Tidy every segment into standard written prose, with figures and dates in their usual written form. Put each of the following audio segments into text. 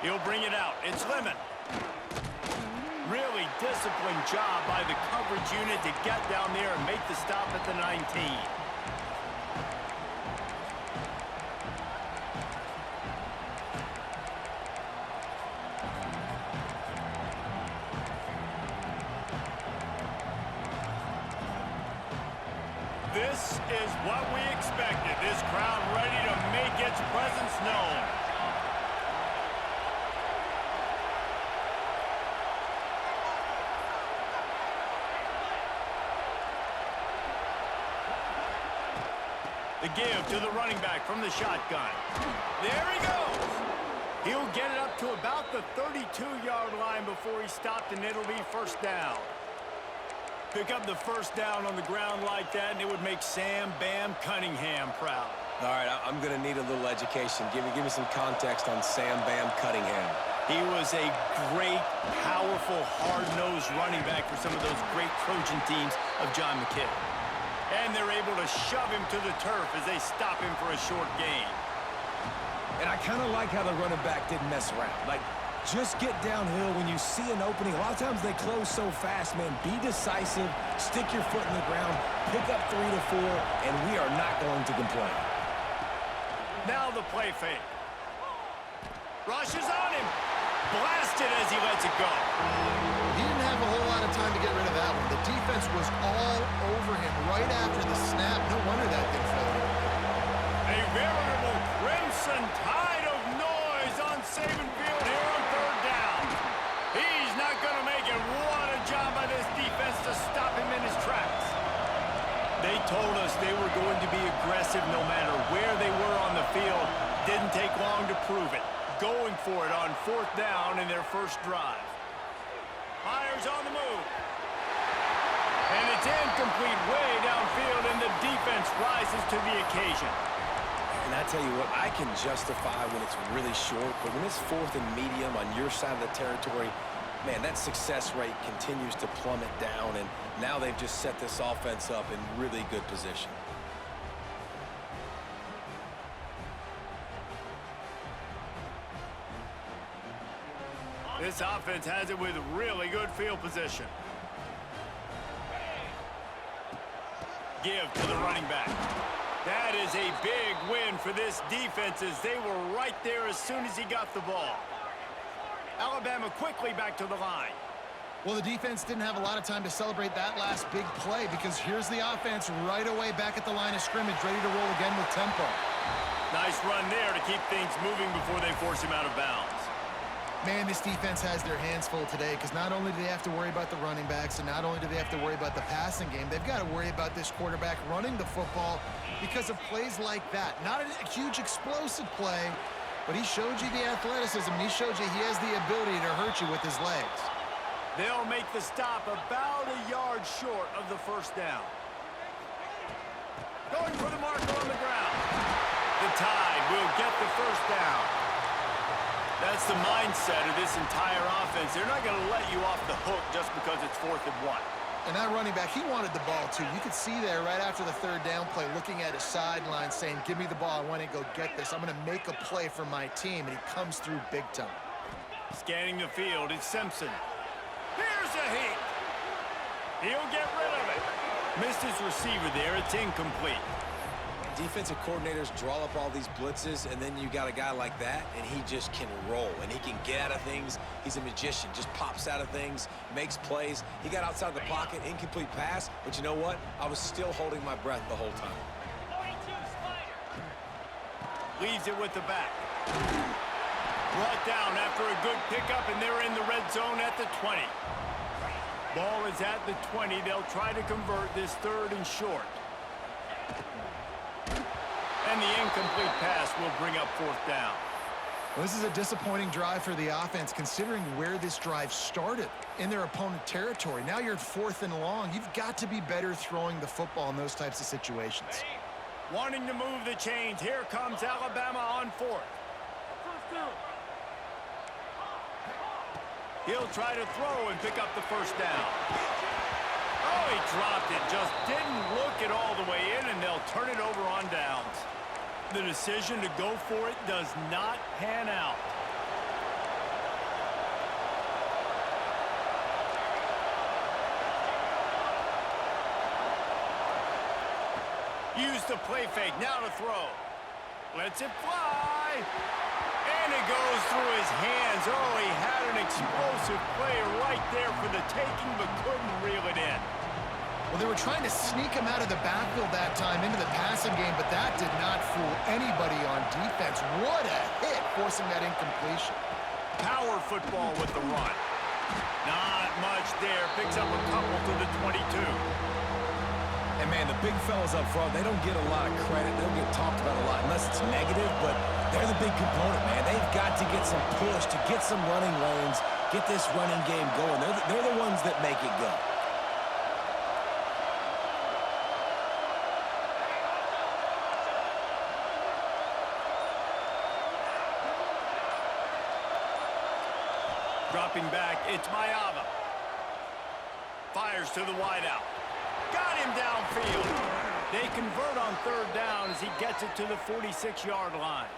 He'll bring it out. It's Lemon. Really disciplined job by the coverage unit to get down there and make the stop at the 19. This is what we expected. This crowd ready to make its presence known. The give to the running back from the shotgun. There he goes. He'll get it up to about the 32-yard line before he stopped, and it'll be first down. Pick up the first down on the ground like that, and it would make Sam Bam Cunningham proud. All right, I'm going to need a little education. Give me some context on Sam Bam Cunningham. He was a great, powerful, hard-nosed running back for some of those great Trojan teams of John McKay. And they're able to shove him to the turf as they stop him for a short gain. And I kind of like how the running back didn't mess around. Like, just get downhill when you see an opening. A lot of times they close so fast, man. Be decisive, stick your foot in the ground, pick up 3 to 4, and we are not going to complain. Now the play fake. Rushes on him. Blasted as he lets it go. He didn't have a whole lot of time to get rid of that one. The defense was all over him right after the snap. No wonder that thing fell in. A veritable crimson tide of noise on Saban Field here on third down. He's not going to make it. What a job by this defense to stop him in his tracks. They told us they were going to be aggressive no matter where they were on the field. Didn't take long to prove it. Going for it on fourth down in their first drive. Myers on the move. And it's incomplete way downfield, and the defense rises to the occasion. And I tell you what, I can justify when it's really short, but when it's fourth and medium on your side of the territory, man, that success rate continues to plummet down, and now they've just set this offense up in really good position. This offense has it with really good field position. Give to the running back. That is a big win for this defense as they were right there as soon as he got the ball. Alabama quickly back to the line. Well, the defense didn't have a lot of time to celebrate that last big play because here's the offense right away back at the line of scrimmage, ready to roll again with tempo. Nice run there to keep things moving before they force him out of bounds. Man, this defense has their hands full today because not only do they have to worry about the running backs and not only do they have to worry about the passing game, they've got to worry about this quarterback running the football because of plays like that. Not a huge explosive play, but he showed you the athleticism. He showed you he has the ability to hurt you with his legs. They'll make the stop about a yard short of the first down. Going for the marker on the ground. The Tide will get the first down. That's the mindset of this entire offense. They're not going to let you off the hook just because it's 4th and 1. And that running back, he wanted the ball too. You could see there right after the third down play looking at his sideline saying, give me the ball, I want to go get this. I'm going to make a play for my team, and he comes through big time. Scanning the field, it's Simpson. Here's a hit. He'll get rid of it. Missed his receiver there, it's incomplete. Defensive coordinators draw up all these blitzes, and then you got a guy like that, and he just can roll, and he can get out of things. He's a magician, just pops out of things, makes plays. He got outside the pocket, incomplete pass, but you know what? I was still holding my breath the whole time. Leaves it with the back. Brought down after a good pickup, and they're in the red zone at the 20. Ball is at the 20. They'll try to convert this 3rd and short. And the incomplete pass will bring up 4th down. Well, this is a disappointing drive for the offense considering where this drive started in their opponent territory. Now you're at 4th and long. You've got to be better throwing the football in those types of situations. Wanting to move the chains. Here comes Alabama on 4th. He'll try to throw and pick up the first down. Oh, he dropped it. Just didn't look it all the way in, and they'll turn it over on downs. The decision to go for it does not pan out. Use the play fake. Now to throw. Lets it fly. And it goes through his hands. Oh, he had an explosive play right there for the taking, but couldn't reel it in. Well, they were trying to sneak him out of the backfield that time into the passing game, but that did not fool anybody on defense. What a hit, forcing that incompletion. Power football with the run. Not much there. Picks up a couple to the 22. And, man, the big fellas up front, they don't get a lot of credit. They don't get talked about a lot unless it's negative, but they're the big component, man. They've got to get some push, to get some running lanes, get this running game going. They're the ones that make it go. Dropping back, it's Mayava. Fires to the wideout. Got him downfield. They convert on third down as he gets it to the 46-yard line.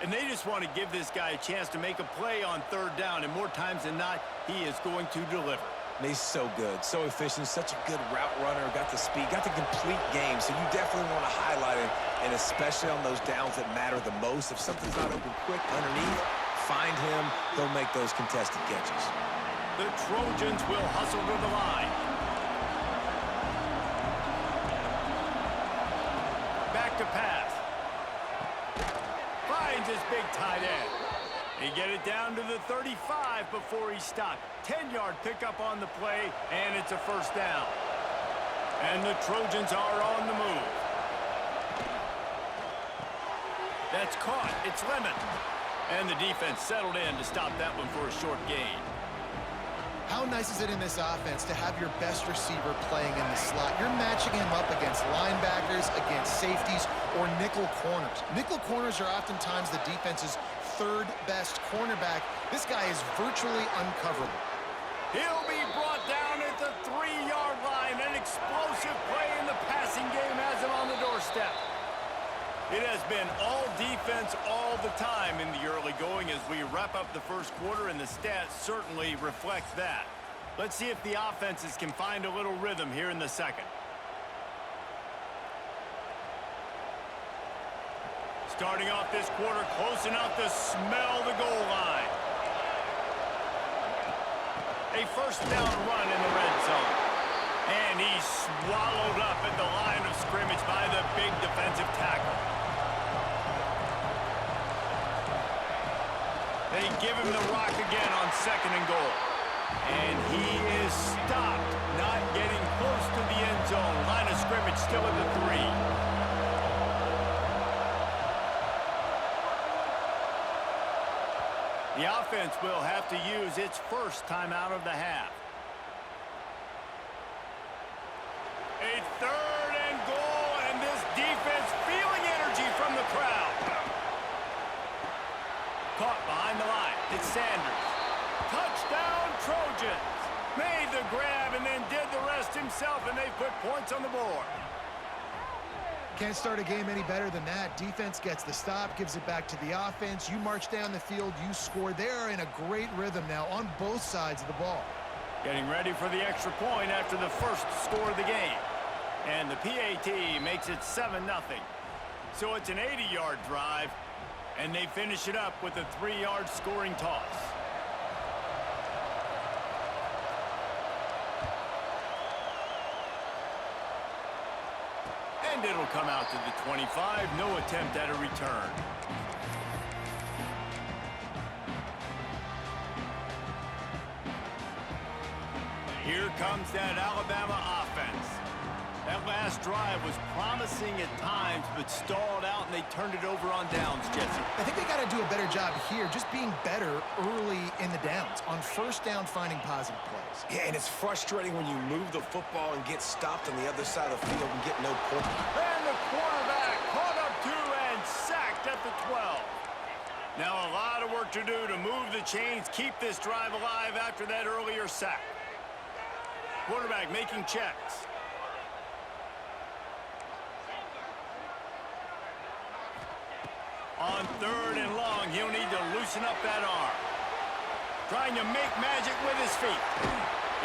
And they just want to give this guy a chance to make a play on third down, and more times than not, he is going to deliver. And he's so good, so efficient, such a good route runner, got the speed, got the complete game, so you definitely want to highlight it, and especially on those downs that matter the most. If something's not open quick underneath, find him, he'll make those contested catches. The Trojans will hustle to the line. Back to pass. Finds his big tight end. He get it down to the 35 before he stopped. 10-yard pickup on the play, and it's a first down. And the Trojans are on the move. That's caught. It's Lemon. And the defense settled in to stop that one for a short gain. How nice is it in this offense to have your best receiver playing in the slot? You're matching him up against linebackers, against safeties, or nickel corners. Nickel corners are oftentimes the defense's third best cornerback. This guy is virtually uncoverable. He'll be brought down at the 3-yard line. An explosive play in the passing game has him on the doorstep. It has been all defense all the time in the early going as we wrap up the first quarter, and the stats certainly reflect that. Let's see if the offenses can find a little rhythm here in the second. Starting off this quarter close enough to smell the goal line. A first down run in the red zone. And he's swallowed up at the line of scrimmage by the big defensive tackle. They give him the rock again on second and goal. And he is stopped, not getting close to the end zone. Line of scrimmage still at the 3. The offense will have to use its first timeout of the half. A third and goal, and this defense feeling energy from the crowd. Caught behind the line. It's Sanders. Touchdown, Trojans. Made the grab and then did the rest himself, and they put points on the board. Can't start a game any better than that. Defense gets the stop, gives it back to the offense. You march down the field, you score. They're in a great rhythm now on both sides of the ball. Getting ready for the extra point after the first score of the game. And the PAT makes it 7-0. So it's an 80-yard drive, and they finish it up with a 3-yard scoring toss. And it'll come out to the 25. No attempt at a return. Here comes that Alabama offense. That last drive was promising at times, but stalled out, and they turned it over on downs, Jesse. I think they got to do a better job here, just being better early in the downs, on first down finding positive plays. Yeah, and it's frustrating when you move the football and get stopped on the other side of the field and get no point. And the quarterback caught up to and sacked at the 12. Now a lot of work to do to move the chains, keep this drive alive after that earlier sack. Quarterback making checks. On third and long, he'll need to loosen up that arm. Trying to make magic with his feet.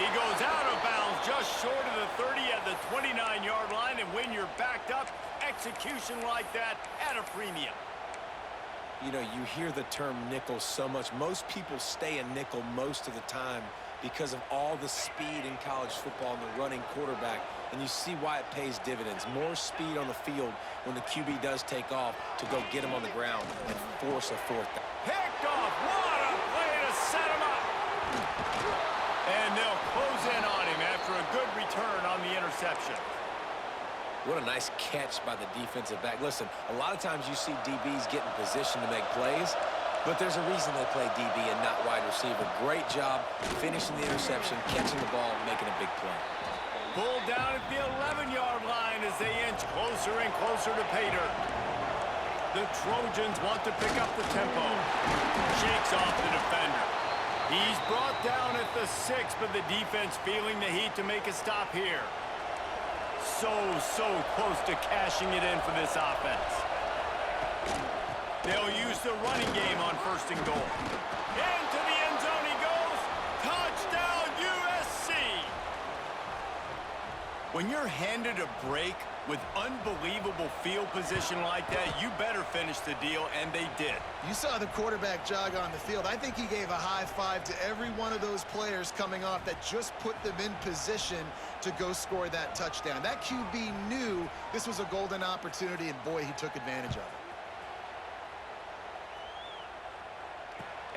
He goes out of bounds just short of the 30 at the 29-yard line, and when you're backed up, execution like that at a premium. You know, you hear the term nickel so much. Most people stay a nickel most of the time because of all the speed in college football and the running quarterback, and you see why it pays dividends. More speed on the field when the QB does take off to go get him on the ground and force a fourth down. Picked off. What a play to set him up. And they'll close in on him after a good return on the interception. What a nice catch by the defensive back. Listen, a lot of times you see DBs get in position to make plays, but there's a reason they play DB and not wide receiver. Great job finishing the interception, catching the ball, and making a big play. Pulled down at the 11-yard line as they inch closer and closer to pay dirt. The Trojans want to pick up the tempo. Shakes off the defender. He's brought down at the 6, but the defense feeling the heat to make a stop here. So close to cashing it in for this offense. They'll use the running game on 1st and goal. Into the end zone he goes. Touchdown, USC! When you're handed a break with unbelievable field position like that, you better finish the deal, and they did. You saw the quarterback jog on the field. I think he gave a high five to every one of those players coming off that just put them in position to go score that touchdown. That QB knew this was a golden opportunity, and boy, he took advantage of it.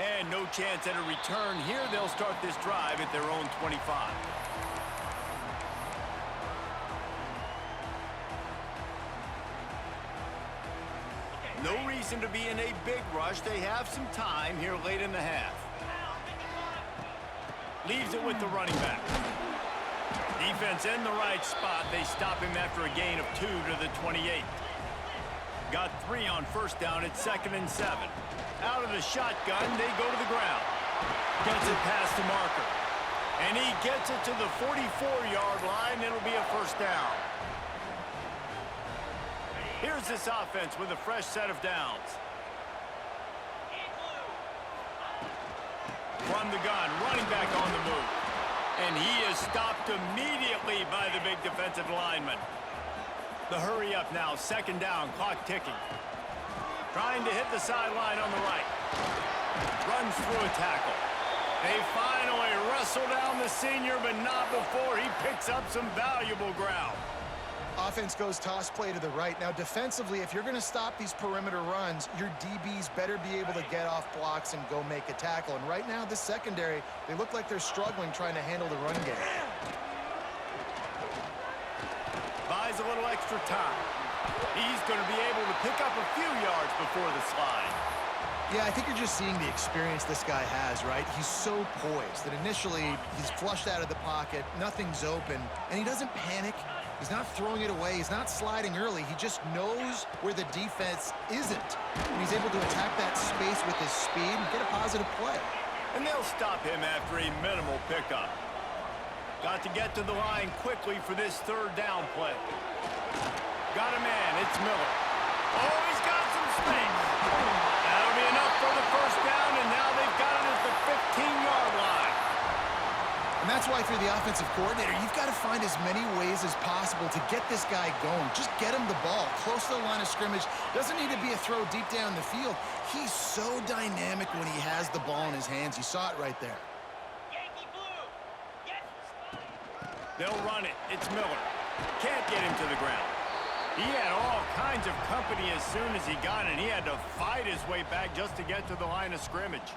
And no chance at a return here. They'll start this drive at their own 25. No reason to be in a big rush. They have some time here late in the half. Leaves it with the running back. Defense in the right spot. They stop him after a gain of 2 to the 28. Got 3 on 1st down at 2nd and 7. Out of the shotgun, they go to the ground. Gets it past the marker. And he gets it to the 44-yard line. It'll be a 1st down. Here's this offense with a fresh set of downs. From the gun, running back on the move. And he is stopped immediately by the big defensive lineman. The hurry up now, 2nd down, clock ticking. Trying to hit the sideline on the right. Runs through a tackle. They finally wrestle down the senior, but not before he picks up some valuable ground. Offense goes toss play to the right. Now, defensively, if you're going to stop these perimeter runs, your DBs better be able to get off blocks and go make a tackle. And right now, the secondary, they look like they're struggling trying to handle the run game. Buys a little extra time. He's going to be able to pick up a few yards before the slide. Yeah, I think you're just seeing the experience this guy has, right? He's so poised that initially he's flushed out of the pocket, nothing's open, and he doesn't panic. He's not throwing it away. He's not sliding early. He just knows where the defense isn't. And he's able to attack that space with his speed and get a positive play. And they'll stop him after a minimal pickup. Got to get to the line quickly for this 3rd down play. Got a man. It's Miller. Oh, he's got some space. That'll be enough for the 1st down, and now they've got it at the 15-yard line. And that's why, for the offensive coordinator, you've got to find as many ways as possible to get this guy going. Just get him the ball close to the line of scrimmage. Doesn't need to be a throw deep down the field. He's so dynamic when he has the ball in his hands. You saw it right there. They'll run it. It's Miller. Can't get him to the ground. He had all kinds of company as soon as he got it. He had to fight his way back just to get to the line of scrimmage.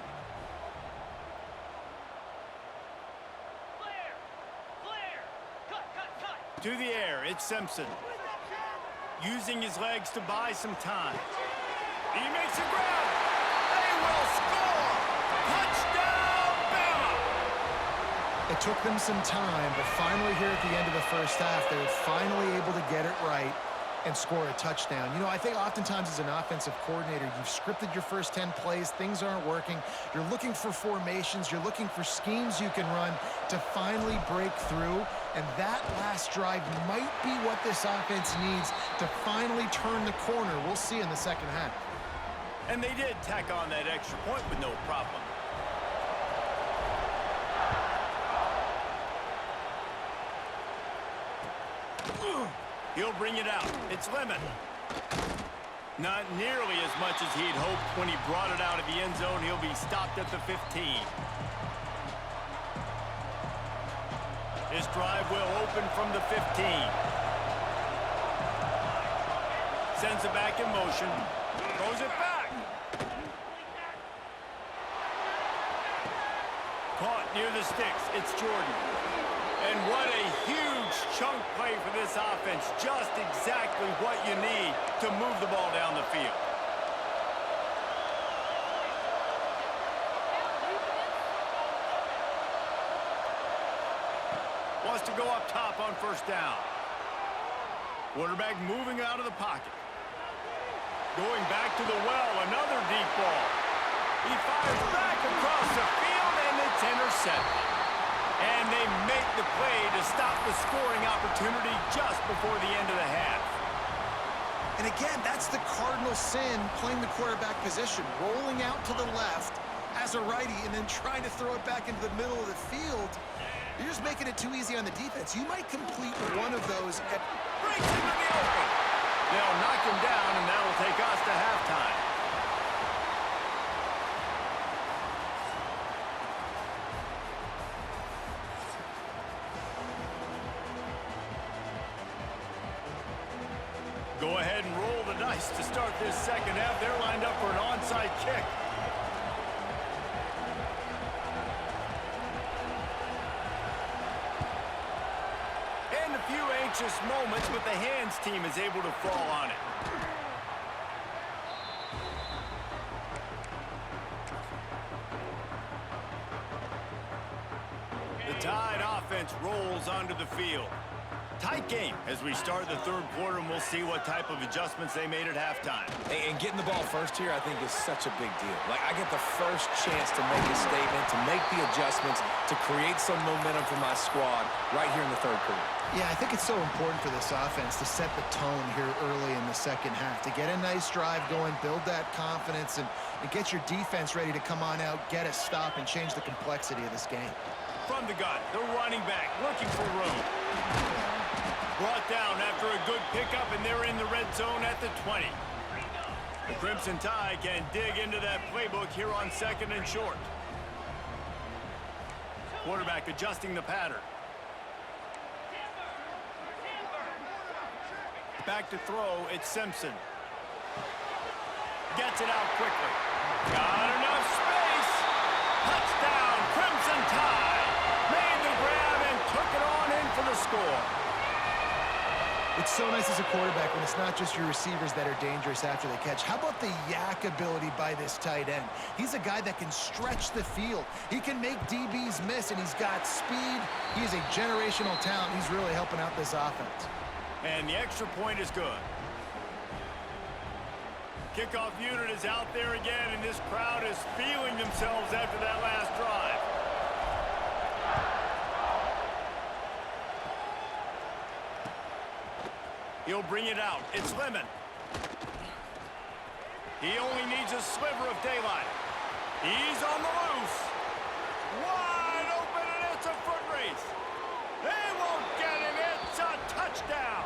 To the air, it's Simpson. Using his legs to buy some time. He makes a grab. They will score! Touchdown, Bama! It took them some time, but finally here at the end of the 1st half, they were finally able to get it right and score a touchdown. You know, I think oftentimes as an offensive coordinator, you've scripted your first 10 plays, things aren't working. You're looking for formations, you're looking for schemes you can run to finally break through, and that last drive might be what this offense needs to finally turn the corner. We'll see in the 2nd half. And they did tack on that extra point with no problem. He'll bring it out. It's Lemon. Not nearly as much as he'd hoped when he brought it out of the end zone. He'll be stopped at the 15. This drive will open from the 15. Sends it back in motion. Throws it back. Caught near the sticks. It's Jordan. And what a huge chunk play for this offense. Just exactly what you need to move the ball down the field. Wants to go up top on first down. Quarterback moving out of the pocket. Going back to the well, another deep ball. He fires back across the field, and it's intercepted. And they make the play to stop the scoring opportunity just before the end of the half. And again, that's the cardinal sin playing the quarterback position, rolling out to the left as a righty and then trying to throw it back into the middle of the field. You're just making it too easy on the defense. You might complete one of those. Breaks into the open. They'll knock him down, and that'll take us to halftime. Go ahead and roll the dice to start this second half. They're lined up for an onside kick. And a few anxious moments, but the hands team is able to fall on it. The Tide offense rolls onto the field. Tight game as we start the third quarter, and we'll see what type of adjustments they made at halftime. And getting the ball first here, I think, is such a big deal. Like, I get the first chance to make a statement, to make the adjustments, to create some momentum for my squad right here in the third quarter. Yeah, I think it's so important for this offense to set the tone here early in the second half, to get a nice drive going, build that confidence, and get your defense ready to come on out, get a stop, and change the complexity of this game. From the gun, the running back looking for room. Brought down after a good pickup, and they're in the red zone at the 20. The Crimson Tide can dig into that playbook here on second and short. Quarterback adjusting the pattern. Back to throw, it's Simpson. Gets it out quickly. Got enough space. Touchdown, Crimson Tide. Made the grab and took it on in for the score. It's so nice as a quarterback when it's not just your receivers that are dangerous after the catch. How about the yak ability by this tight end? He's a guy that can stretch the field. He can make DBs miss, and he's got speed. He's a generational talent. He's really helping out this offense. And the extra point is good. Kickoff unit is out there again, and this crowd is feeling themselves after that last drive. He'll bring it out. It's Lemon. He only needs a sliver of daylight. He's on the loose. Wide open, and it's a foot race. They won't get him. It's a touchdown.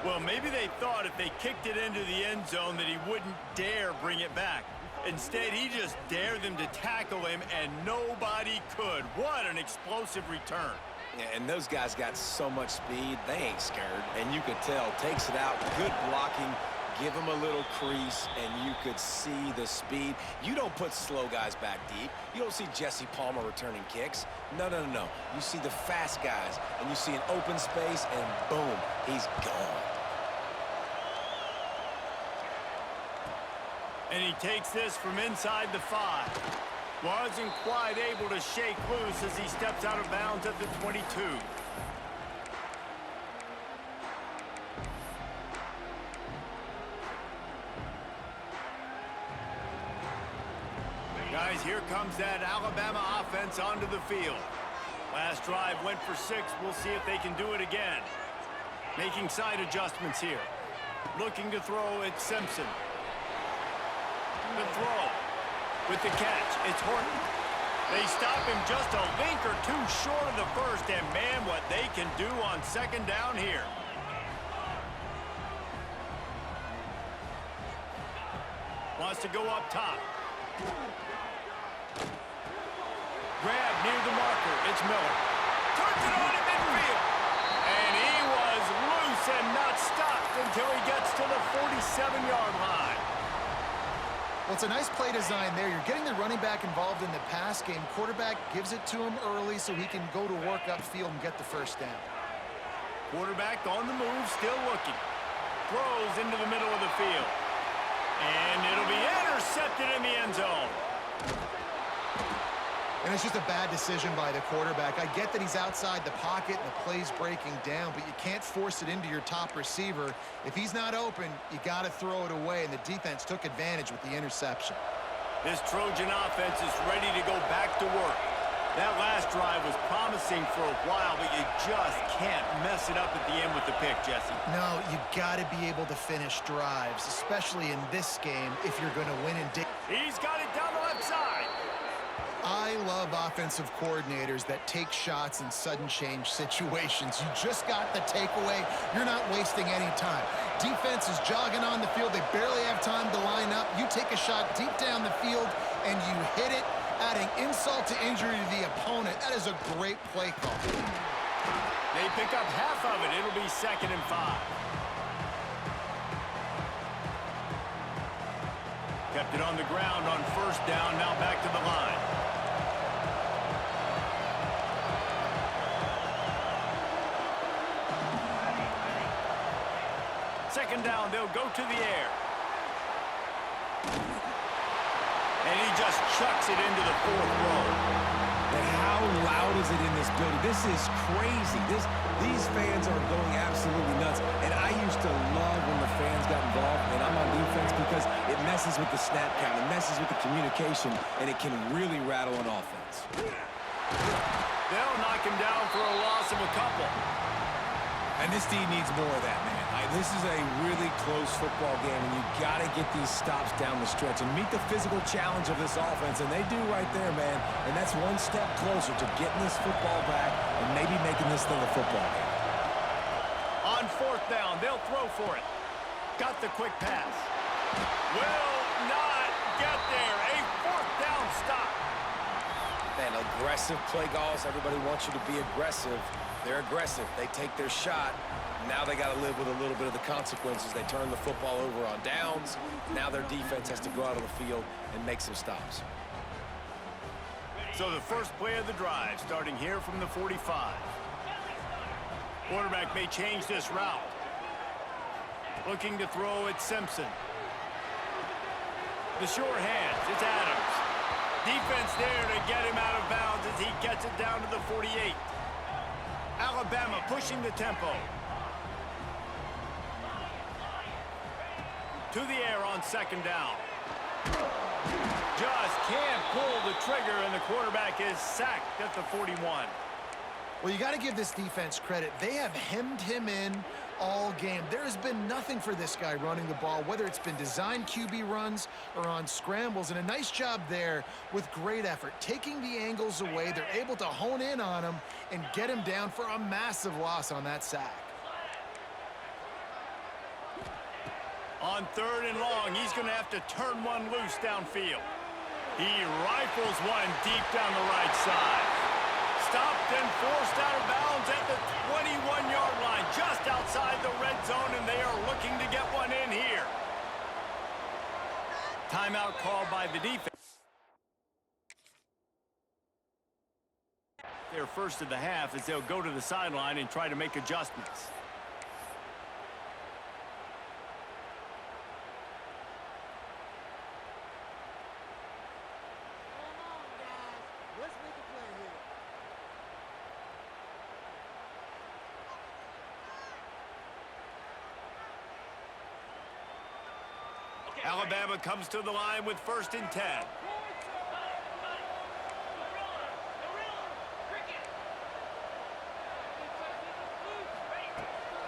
Well, maybe they thought if they kicked it into the end zone that he wouldn't dare bring it back. Instead, he just dared them to tackle him, and nobody could. What an explosive return. Yeah, and those guys got so much speed, they ain't scared. And you could tell, takes it out, good blocking, give him a little crease, and you could see the speed. You don't put slow guys back deep. You don't see Jesse Palmer returning kicks. No, no, no, no. You see the fast guys, and you see an open space, and boom, he's gone. And he takes this from inside the 5. Wasn't quite able to shake loose as he steps out of bounds at the 22. Guys, here comes that Alabama offense onto the field. Last drive went for 6. We'll see if they can do it again. Making side adjustments here. Looking to throw, it's Simpson. The throw. With the catch, it's Horton. They stop him just a link or two short of the first, and man, what they can do on second down here. wants to go up top. Grab near the marker. It's Miller. Turns it on in midfield. And he was loose and not stopped until he gets to the 47-yard line. Well, it's a nice play design there. You're getting the running back involved in the pass game. Quarterback gives it to him early so he can go to work upfield and get the first down. Quarterback on the move, still looking. Throws into the middle of the field. And it'll be intercepted in the end zone. And it's just a bad decision by the quarterback. I get that he's outside the pocket and the play's breaking down, but you can't force it into your top receiver. If he's not open, you got to throw it away, and the defense took advantage with the interception. This Trojan offense is ready to go back to work. That last drive was promising for a while, but you just can't mess it up at the end with the pick, Jesse. No, you got to be able to finish drives, especially in this game if you're going to win in. He's got it down the left side. I love offensive coordinators that take shots in sudden change situations. You just got the takeaway. You're not wasting any time. Defense is jogging on the field. They barely have time to line up. You take a shot deep down the field, and you hit it, adding insult to injury to the opponent. That is a great play call. They pick up half of it. It'll be 2nd and 5. Kept it on the ground on first down. Now back to the line. Second down, they'll go to the air. And he just chucks it into the 4th row. And how loud is it in this building? This is crazy. These fans are going absolutely nuts. And I used to love when the fans got involved, and I'm on defense because it messes with the snap count. It messes with the communication, and it can really rattle an offense. They'll knock him down for a loss of a couple. And this team needs more of that, man. This is a really close football game, and you got to get these stops down the stretch and meet the physical challenge of this offense, and they do right there, man. And that's one step closer to getting this football back and maybe making this thing a football game. On 4th down, they'll throw for it. Got the quick pass. Will not get there. A 4th down stop. Man, aggressive play calls. Everybody wants you to be aggressive. They're aggressive. They take their shot. Now they got to live with a little bit of the consequences. They turn the football over on downs. Now their defense has to go out on the field and make some stops. So the first play of the drive, starting here from the 45. Quarterback may change this route. Looking to throw at Simpson. The sure hands, it's Adams. Defense there to get him out of bounds as he gets it down to the 48. Alabama pushing the tempo. To the air on 2nd down. Just can't pull the trigger, and the quarterback is sacked at the 41. Well, you got to give this defense credit. They have hemmed him in all game. There has been nothing for this guy running the ball, whether it's been designed QB runs or on scrambles, and a nice job there with great effort. Taking the angles away, they're able to hone in on him and get him down for a massive loss on that sack. On 3rd and long, he's going to have to turn one loose downfield. He rifles one deep down the right side. Stopped and forced out of bounds at the 21-yard line, just outside the red zone, and they are looking to get one in here. Timeout called by the defense. Their first of the half as they'll go to the sideline and try to make adjustments. Alabama comes to the line with 1st and 10.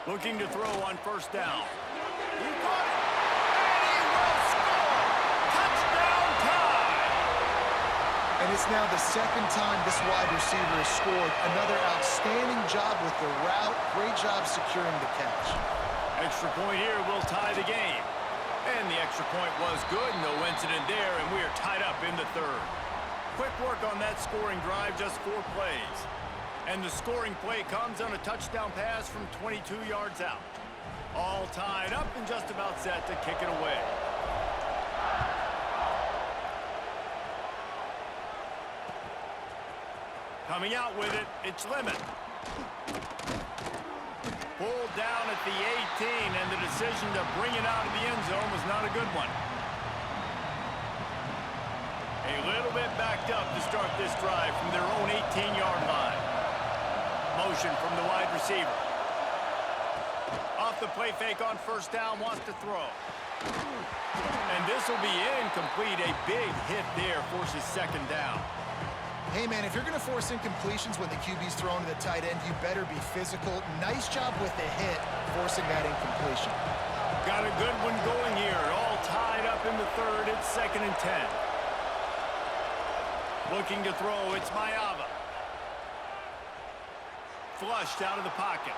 Looking to throw on 1st down. He caught it, and he will score! Touchdown time! And it's now the 2nd time this wide receiver has scored. Another outstanding job with the route. Great job securing the catch. Extra point here will tie the game. And the extra point was good. No incident there, and we are tied up in the third. Quick work on that scoring drive, just 4 plays. And the scoring play comes on a touchdown pass from 22 yards out. All tied up and just about set to kick it away. Coming out with it, it's Lemon. Pulled down at the 18, and the decision to bring it out of the end zone was not a good one. A little bit backed up to start this drive from their own 18-yard line. Motion from the wide receiver. Off the play fake on first down, wants to throw. And this will be incomplete. A big hit there forces second down. Hey, man, if you're going to force incompletions when the QB's thrown to the tight end, you better be physical. Nice job with the hit, forcing that incompletion. Got a good one going here. All tied up in the third. It's 2nd and 10. Looking to throw. It's Mayava. Flushed out of the pocket.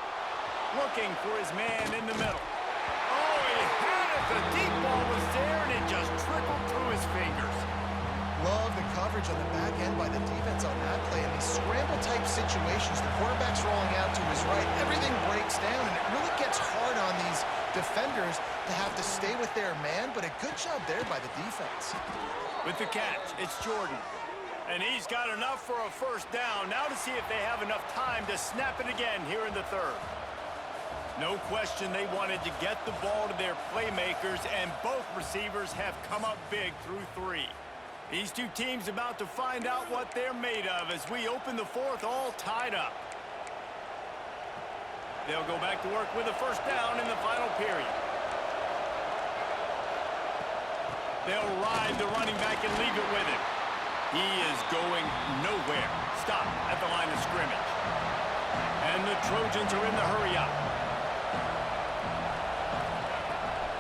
Looking for his man in the middle. Oh, he had it. The deep ball was there, and it just trickled through his fingers. Love the coverage on the back end by the defense on that play. In these scramble-type situations, the quarterback's rolling out to his right. Everything breaks down, and it really gets hard on these defenders to have to stay with their man, but a good job there by the defense. With the catch, it's Jordan. And he's got enough for a first down. Now to see if they have enough time to snap it again here in the third. No question they wanted to get the ball to their playmakers, and both receivers have come up big through 3. These two teams about to find out what they're made of as we open the fourth, all tied up. They'll go back to work with a first down in the final period. They'll ride the running back and leave it with him. He is going nowhere. Stop at the line of scrimmage. And the Trojans are in the hurry up.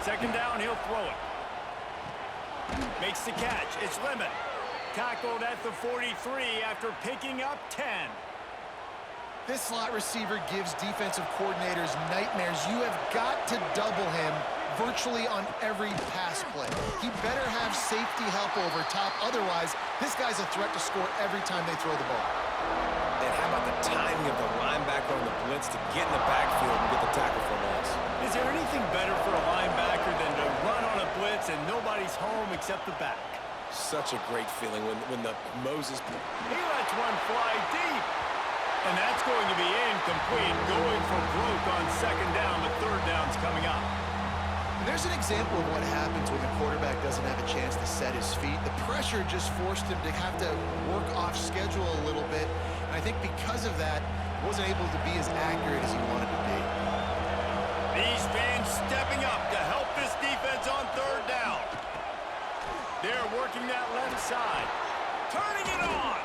Second down, he'll throw it. Makes the catch. It's Lemon. Tackled at the 43 after picking up 10. This slot receiver gives defensive coordinators nightmares. You have got to double him virtually on every pass play. He better have safety help over top. Otherwise, this guy's a threat to score every time they throw the ball. And how about the timing of the linebacker on the blitz to get in the backfield and get the tackle for loss? Is there anything better for a linebacker than to run on a blitz and nobody's home except the back? Such a great feeling when the Moses... He lets one fly deep. And that's going to be incomplete. Going for broke on second down, but third down's coming up. And there's an example of what happens when the quarterback doesn't have a chance to set his feet. The pressure just forced him to have to work off schedule a little bit. And I think because of that, wasn't able to be as accurate as he wanted to be. These fans stepping up to help this defense on third down. They're working that left side. Turning it on.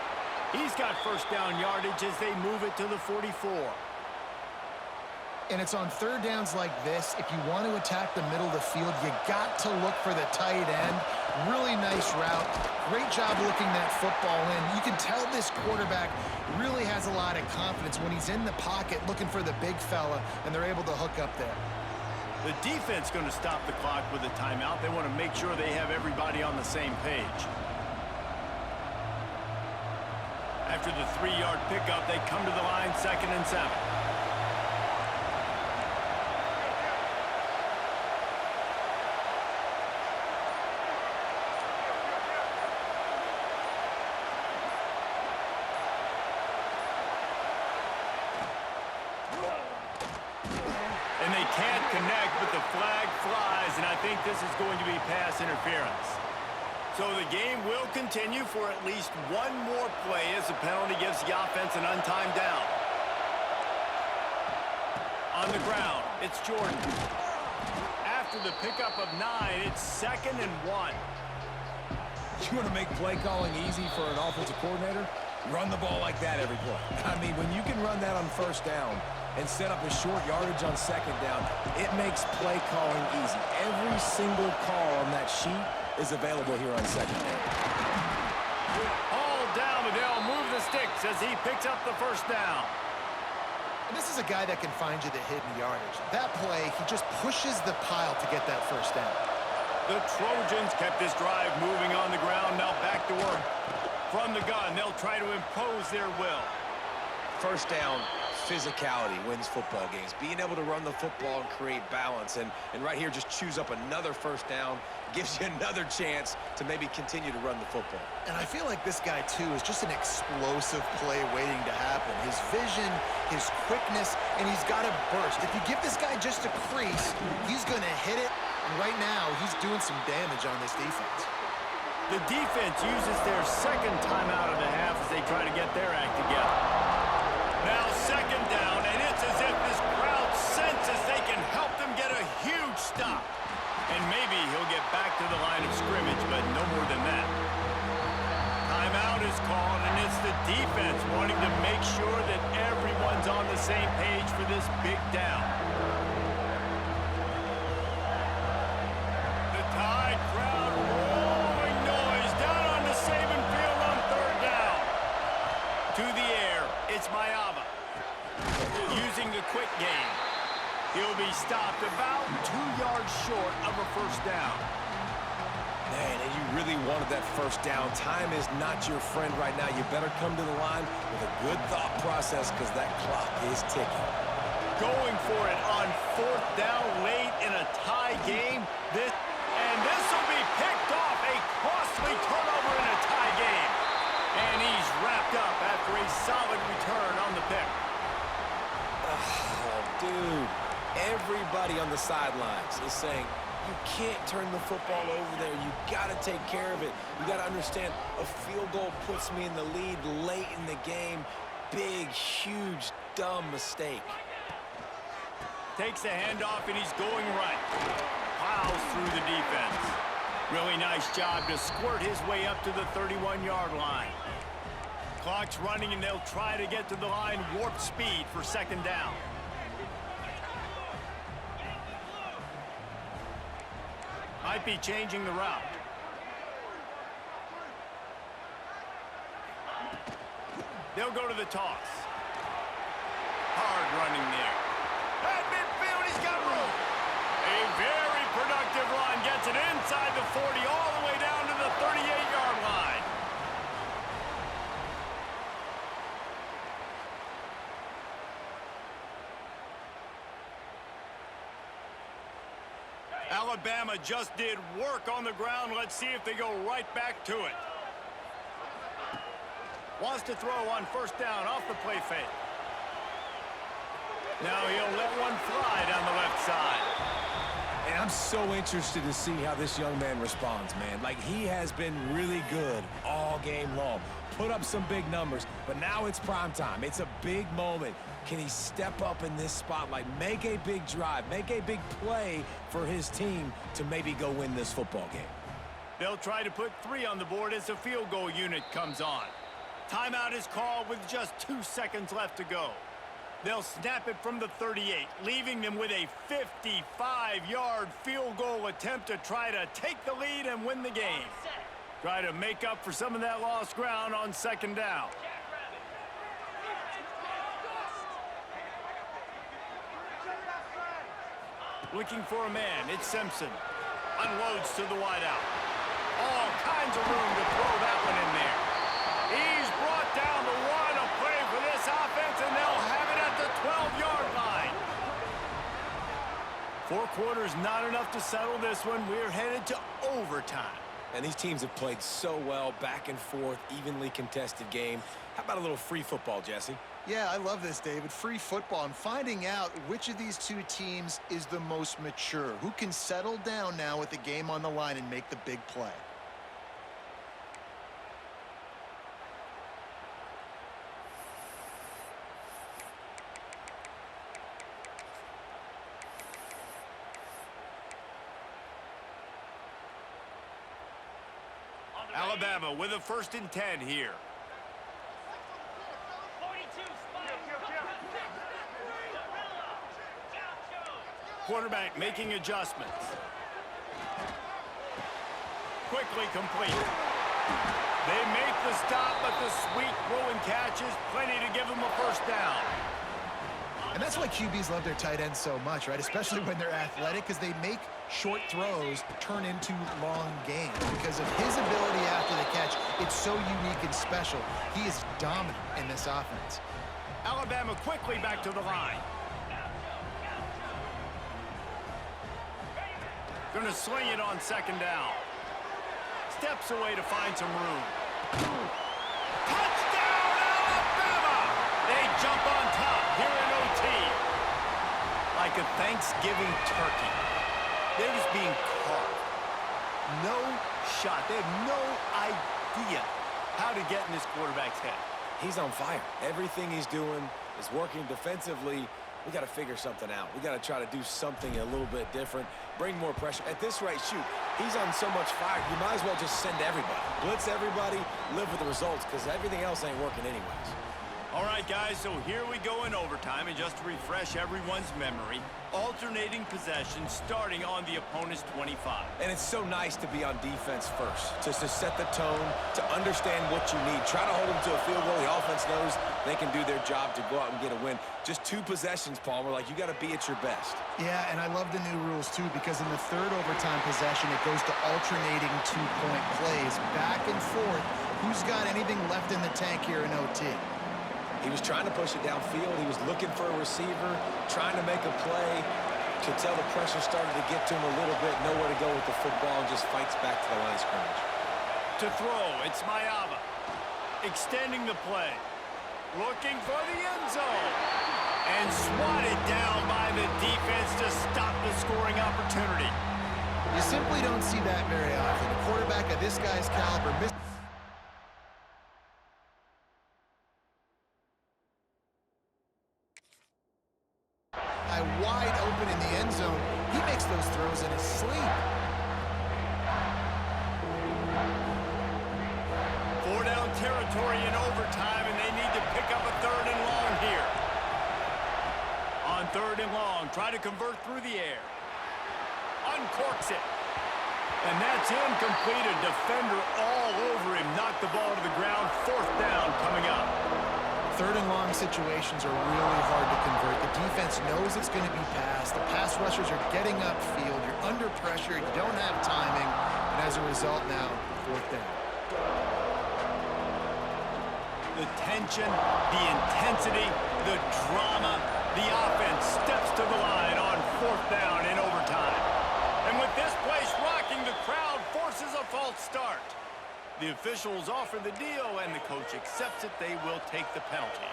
He's got first down yardage as they move it to the 44. And it's on third downs like this. If you want to attack the middle of the field, you got to look for the tight end. Really nice route. Great job looking that football in. You can tell this quarterback really has a lot of confidence when he's in the pocket looking for the big fella, and they're able to hook up there. The defense going to stop the clock with a timeout. They want to make sure they have everybody on the same page. After the 3-yard pickup, they come to the line, 2nd and 7. And they can't connect, but the flag flies, and I think this is going to be pass interference. So the game will continue for at least one more play as the penalty gives the offense an untimed down. On the ground, it's Jordan. After the pickup of 9, it's 2nd and 1. You want to make play calling easy for an offensive coordinator? Run the ball like that every play. I mean, when you can run that on first down and set up a short yardage on second down, it makes play calling easy. Every single call on that sheet is available here on second down. All down, but they'll move the sticks as he picks up the first down. And this is a guy that can find you the hidden yardage. That play, he just pushes the pile to get that first down. The Trojans kept this drive moving on the ground. Now back to work. From the gun, they'll try to impose their will. First down, physicality wins football games. Being able to run the football and create balance. And right here, just choose up another first down. Gives you another chance to maybe continue to run the football. And I feel like this guy, too, is just an explosive play waiting to happen. His vision, his quickness, and he's got a burst. If you give this guy just a crease, he's going to hit it. And right now, he's doing some damage on this defense. The defense uses their second timeout of the half as they try to get their act together. Now second down, and it's as if this crowd senses they can help them get a huge stop. And maybe he'll get back to the line of scrimmage, but no more than that. Timeout is called, and it's the defense wanting to make sure that everyone's on the same page for this big down. The Tide crowd rolling noise down on the Saban field on third down. To the air, it's Mayava. Using the quick game. He'll be stopped about 2 yards short of a first down. Man, and you really wanted that first down. Time is not your friend right now. You better come to the line with a good thought process because that clock is ticking. Going for it on fourth down late in a tie game. This will be picked off. A costly turnover in a tie game. And he's wrapped up after a solid return on the pick. Oh, dude. Everybody on the sidelines is saying, you can't turn the football over there. You got to take care of it. You got to understand, a field goal puts me in the lead late in the game. Big, huge, dumb mistake. Takes the handoff, and he's going right. Plows through the defense. Really nice job to squirt his way up to the 31-yard line. Clock's running, and they'll try to get to the line warp speed for second down. Might be changing the route. They'll go to the toss. Hard running there. At midfield, he's got room. A very productive run gets it inside the 40 all the way down to the 38-yard line. Alabama just did work on the ground. Let's see if they go right back to it. Wants to throw on first down off the play fake. Now he'll let one fly down the left side. And I'm so interested to see how this young man responds, man. Like, he has been really good all game long. Put up some big numbers, but now it's prime time. It's a big moment. Can he step up in this spotlight, make a big drive, make a big play for his team to maybe go win this football game? They'll try to put 3 on the board as the field goal unit comes on. Timeout is called with just 2 seconds left to go. They'll snap it from the 38, leaving them with a 55-yard field goal attempt to try to take the lead and win the game. Try to make up for some of that lost ground on second down. Looking for a man, it's Simpson. Unloads to the wideout. All kinds of room to throw that one in there. He's brought down the one, a play for this offense, and they'll have it at the 12-yard line. 4 quarters not enough to settle this one. We're headed to overtime. And these teams have played so well, back and forth, evenly contested game. How about a little free football, Jesse? Yeah, I love this, David. Free football. I'm finding out which of these 2 teams is the most mature, who can settle down now with the game on the line and make the big play. Alabama with a 1st and 10 here. Quarterback making adjustments. Quickly complete. They make the stop, but the sweet throw and catch is plenty to give them a first down. And that's why QBs love their tight ends so much, right? Especially when they're athletic, because they make short throws turn into long gains. Because of his ability after the catch, it's so unique and special. He is dominant in this offense. Alabama quickly back to the line. Going to sling it on second down. Steps away to find some room. Touchdown, Alabama! They jump on top here in OT. Like a Thanksgiving turkey. They're just being carved. No shot. They have no idea how to get in this quarterback's head. He's on fire. Everything he's doing is working defensively. We got to figure something out. We got to try to do something a little bit different. Bring more pressure. At this rate, shoot, he's on so much fire. You might as well just send everybody. Blitz everybody, live with the results, because everything else ain't working anyways. All right, guys, so here we go in overtime, and just to refresh everyone's memory, alternating possessions starting on the opponent's 25. And it's so nice to be on defense first, just to set the tone, to understand what you need. Try to hold them to a field goal. The offense knows they can do their job to go out and get a win. Just 2 possessions, Palmer. Like, you got to be at your best. Yeah, and I love the new rules, too, because in the third overtime possession, it goes to alternating 2-point plays. Back and forth. Who's got anything left in the tank here in OT? He was trying to push it downfield. He was looking for a receiver, trying to make a play. Could tell the pressure started to get to him a little bit. Nowhere to go with the football, and just fights back to the line of scrimmage. To throw, it's Mayava. Extending the play. Looking for the end zone. And swatted down by the defense to stop the scoring opportunity. You simply don't see that very often. A quarterback of this guy's caliber wide open in the end zone. He makes those throws in his sleep. 4-down territory in overtime, and they need to pick up a 3rd and long here. On 3rd and long, try to convert through the air. Uncorks it. And that's incomplete. A defender all over him. Knocked the ball to the ground. 4th down coming up. 3rd and long situations are really hard to convert. The defense knows it's going to be passed. The pass rushers are getting upfield. You're under pressure. You don't have timing. And as a result now, 4th down. The tension, the intensity, the drama, the offense steps to the line on 4th down in overtime. And with this place rocking, the crowd forces a false start. The officials offer the deal, and the coach accepts it. They will take the penalty.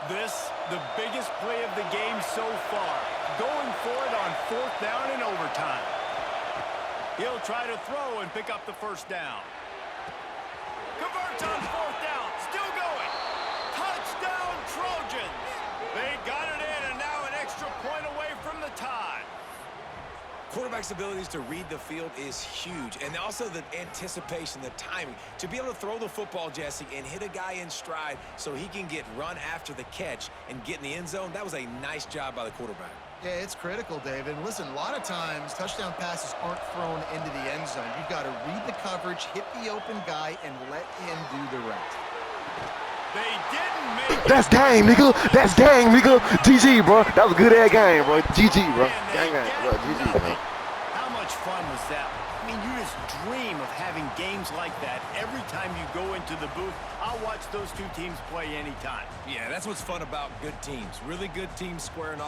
This, the biggest play of the game so far. Going for it on 4th down in overtime. He'll try to throw and pick up the 1st down. Converts on 4th down. Still going. Touchdown, Trojans. They got it in, and now an extra point away from the tie. Quarterback's abilities to read the field is huge, and also the anticipation, the timing. To be able to throw the football, Jesse, and hit a guy in stride so he can get run after the catch and get in the end zone, that was a nice job by the quarterback. Yeah, it's critical, David. And listen, a lot of times touchdown passes aren't thrown into the end zone. You've got to read the coverage, hit the open guy, and let him do the rest. They didn't make it. That's gang, nigga. That's gang, nigga. GG, bro. That was a good ass game, bro. GG, bro. Gang, bro. GG, man. How much fun was that? I mean, you just dream of having games like that every time you go into the booth. I'll watch those 2 teams play anytime. Yeah, that's what's fun about good teams. Really good teams squaring off.